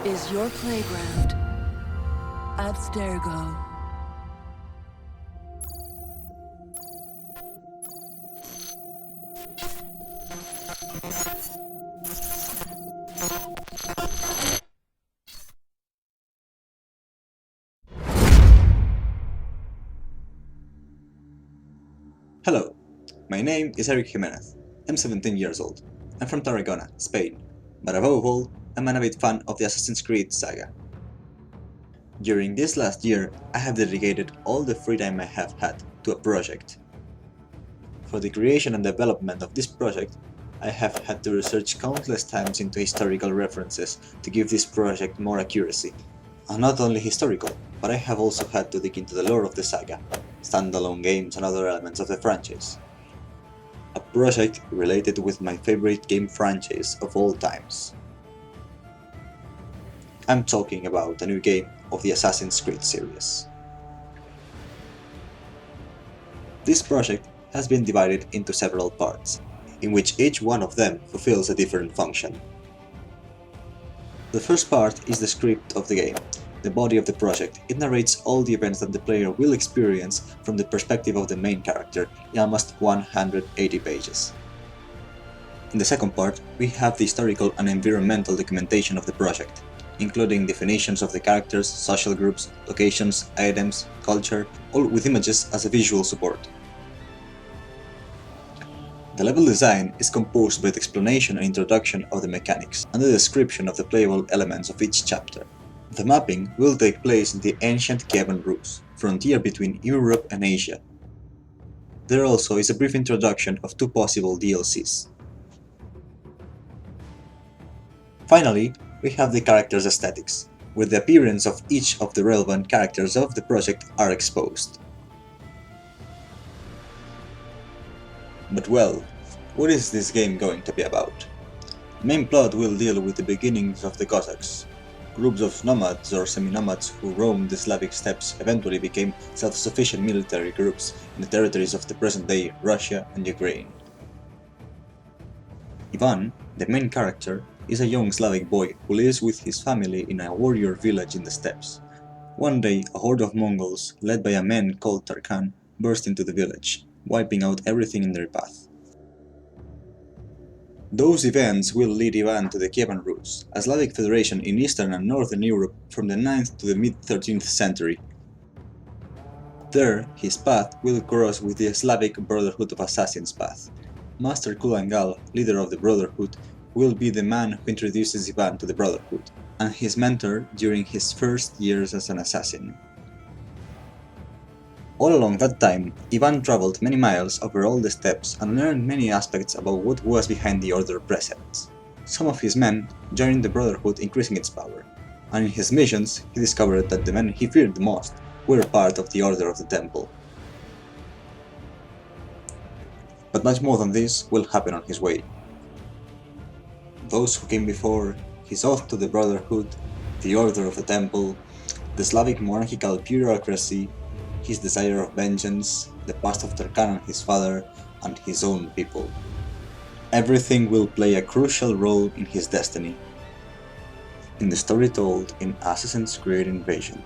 is your playground. Abstergo. Hello, my name is Eric Jimenez. I'm 17 years old. I'm from Tarragona, Spain, but above all, I'm an avid fan of the Assassin's Creed saga. During this last year, I have dedicated all the free time I have had to a project. For the creation and development of this project, I have had to research countless times into historical references to give this project more accuracy. And not only historical, but I have also had to dig into the lore of the saga, standalone games and other elements of the franchise. A project related with my favorite game franchise of all times. I'm talking about a new game of the Assassin's Creed series. This project has been divided into several parts, in which each one of them fulfills a different function. The first part is the script of the game, the body of the project. It narrates all the events that the player will experience from the perspective of the main character in almost 180 pages. In the second part, we have the historical and environmental documentation of the project, including definitions of the characters, social groups, locations, items, culture, all with images as a visual support. The level design is composed by the explanation and introduction of the mechanics, and the description of the playable elements of each chapter. The mapping will take place in the ancient Kievan Rus, frontier between Europe and Asia. There also is a brief introduction of two possible DLCs. Finally, we have the characters' aesthetics, where the appearance of each of the relevant characters of the project are exposed. But well, what is this game going to be about? The main plot will deal with the beginnings of the Cossacks. Groups of nomads or semi-nomads who roamed the Slavic steppes eventually became self-sufficient military groups in the territories of the present-day Russia and Ukraine. Ivan, the main character, is a young Slavic boy who lives with his family in a warrior village in the steppes. One day, a horde of Mongols, led by a man called Tarkan, burst into the village, wiping out everything in their path. Those events will lead Ivan to the Kievan Rus, a Slavic federation in Eastern and Northern Europe from the 9th to the mid-13th century. There, his path will cross with the Slavic Brotherhood of Assassins path. Master Kulangal, leader of the Brotherhood, will be the man who introduces Ivan to the Brotherhood, and his mentor during his first years as an assassin. All along that time, Ivan traveled many miles over all the steppes and learned many aspects about what was behind the Order precepts. Some of his men joined the Brotherhood, increasing its power, and in his missions he discovered that the men he feared the most were part of the Order of the Temple. But much more than this will happen on his way. Those who came before, his oath to the Brotherhood, the Order of the Temple, the Slavic monarchical bureaucracy, his desire of vengeance, the past of Tarkan and his father, and his own people. Everything will play a crucial role in his destiny. In the story told in Assassin's Creed Invasion.